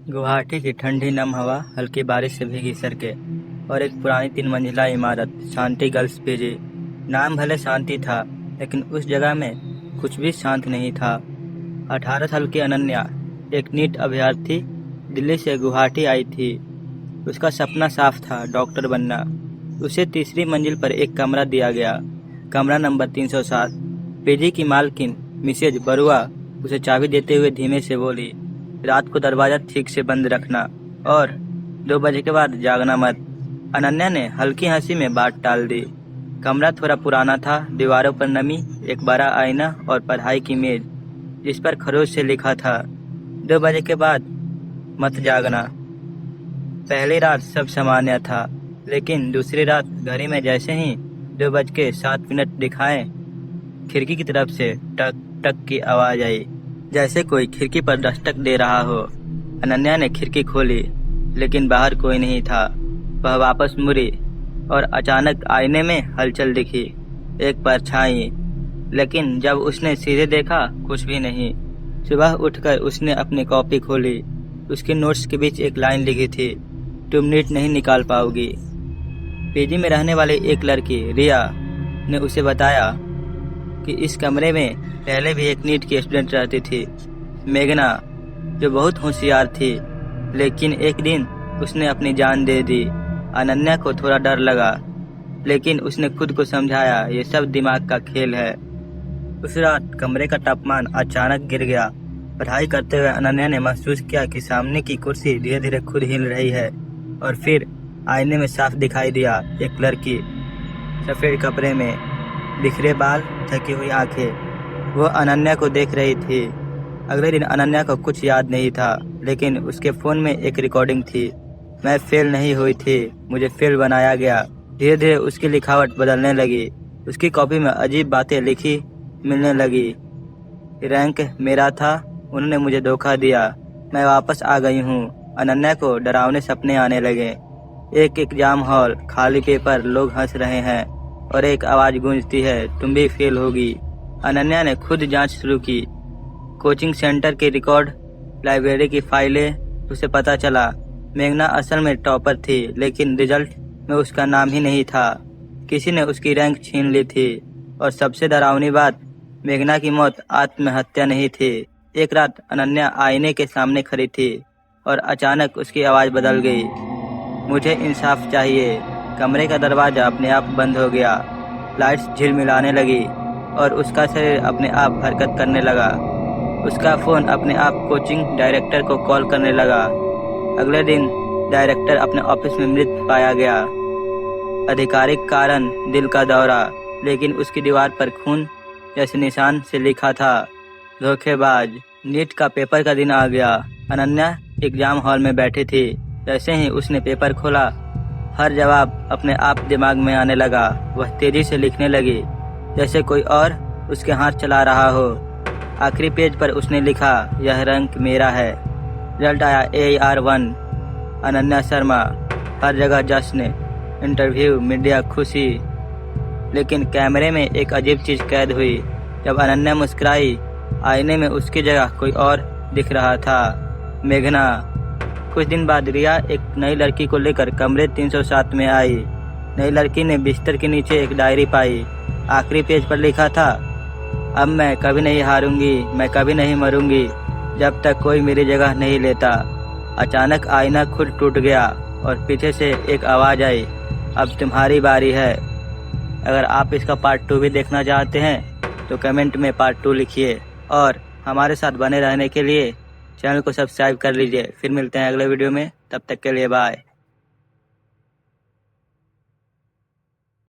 गुवाहाटी की ठंडी नम हवा, हल्की बारिश से भीगी सड़कें और एक पुरानी 3 मंजिला इमारत शांति गर्ल्स पीजी। नाम भले शांति था, लेकिन उस जगह में कुछ भी शांत नहीं था। 18 साल की अनन्या एक नीट अभ्यर्थी दिल्ली से गुवाहाटी आई थी। उसका सपना साफ था, डॉक्टर बनना। उसे तीसरी मंजिल पर एक कमरा दिया गया, कमरा नंबर 307। पीजी की मालकिन मिसेज बरुआ उसे चाबी देते हुए धीमे से बोली, रात को दरवाजा ठीक से बंद रखना और 2 बजे के बाद जागना मत। अनन्या ने हल्की हंसी में बात टाल दी। कमरा थोड़ा पुराना था, दीवारों पर नमी, एक बड़ा आईना और पढ़ाई की मेज जिस पर खरोच से लिखा था, 2 बजे के बाद मत जागना। पहली रात सब सामान्य था, लेकिन दूसरी रात घड़ी में जैसे ही 2:07 दिखाए, खिड़की की तरफ से टक टक की आवाज आई, जैसे कोई खिड़की पर दस्तक दे रहा हो। अनन्या ने खिड़की खोली, लेकिन बाहर कोई नहीं था। वह वापस मुड़ी और अचानक आईने में हलचल दिखी, एक परछाई। लेकिन जब उसने सीधे देखा, कुछ भी नहीं। सुबह उठकर उसने अपनी कॉपी खोली। उसके नोट्स के बीच एक लाइन लिखी थी, तुम नीट नहीं निकाल पाओगी। पीजी में रहने वाली एक लड़की रिया ने उसे बताया कि इस कमरे में पहले भी एक नीट की स्टूडेंट रहती थी, मेघना, जो बहुत होशियार थी, लेकिन एक दिन उसने अपनी जान दे दी। अनन्या को थोड़ा डर लगा, लेकिन उसने खुद को समझाया ये सब दिमाग का खेल है। उस रात कमरे का तापमान अचानक गिर गया। पढ़ाई करते हुए अनन्या ने महसूस किया कि सामने की कुर्सी धीरे धीरे खुद हिल रही है, और फिर आईने में साफ दिखाई दिया एक लड़की, सफेद कपड़े में, बिखरे बाल, थकी हुई आंखें। वो अनन्या को देख रही थी। अगले दिन अनन्या को कुछ याद नहीं था, लेकिन उसके फोन में एक रिकॉर्डिंग थी, मैं फेल नहीं हुई थी, मुझे फेल बनाया गया। धीरे धीरे उसकी लिखावट बदलने लगी। उसकी कॉपी में अजीब बातें लिखी मिलने लगी। रैंक मेरा था, उन्होंने मुझे धोखा दिया, मैं वापस आ गई हूँ। अनन्या को डरावने सपने आने लगे। एक एग्जाम हॉल, खाली पेपर, लोग हंस रहे हैं और एक आवाज गूंजती है, तुम भी फेल होगी। अनन्या ने खुद जांच शुरू की, कोचिंग सेंटर के रिकॉर्ड, लाइब्रेरी की फाइलें। उसे पता चला मेघना असल में टॉपर थी, लेकिन रिजल्ट में उसका नाम ही नहीं था। किसी ने उसकी रैंक छीन ली थी। और सबसे डरावनी बात, मेघना की मौत आत्महत्या नहीं थी। एक रात अनन्या आईने के सामने खड़ी थी और अचानक उसकी आवाज बदल गई, मुझे इंसाफ चाहिए। कमरे का दरवाजा अपने आप बंद हो गया, लाइट्स झिलमिलाने लगी और उसका शरीर अपने आप हरकत करने लगा। उसका फोन अपने आप कोचिंग डायरेक्टर को कॉल करने लगा। अगले दिन डायरेक्टर अपने ऑफिस में मृत पाया गया। आधिकारिक कारण दिल का दौरा, लेकिन उसकी दीवार पर खून जैसे निशान से लिखा था, धोखेबाज। नीट का पेपर का दिन आ गया। अनन्या एग्जाम हॉल में बैठी थी। जैसे ही उसने पेपर खोला, हर जवाब अपने आप दिमाग में आने लगा। वह तेजी से लिखने लगी, जैसे कोई और उसके हाथ चला रहा हो। आखिरी पेज पर उसने लिखा, यह रैंक मेरा है। रिजल्ट आया AR1, अनन्या शर्मा। हर जगह जश्न, इंटरव्यू, मीडिया, खुशी। लेकिन कैमरे में एक अजीब चीज कैद हुई। जब अनन्या मुस्कुराई, आईने में उसकी जगह कोई और दिख रहा था, मेघना। कुछ दिन बाद रिया एक नई लड़की को लेकर कमरे 307 में आई। नई लड़की ने बिस्तर के नीचे एक डायरी पाई। आखिरी पेज पर लिखा था, अब मैं कभी नहीं हारूंगी, मैं कभी नहीं मरूंगी, जब तक कोई मेरी जगह नहीं लेता। अचानक आईना खुद टूट गया और पीछे से एक आवाज आई, अब तुम्हारी बारी है। अगर आप इसका पार्ट 2 भी देखना चाहते हैं तो कमेंट में पार्ट 2 लिखिए, और हमारे साथ बने रहने के लिए चैनल को सब्सक्राइब कर लीजिए। फिर मिलते हैं अगले वीडियो में, तब तक के लिए बाय।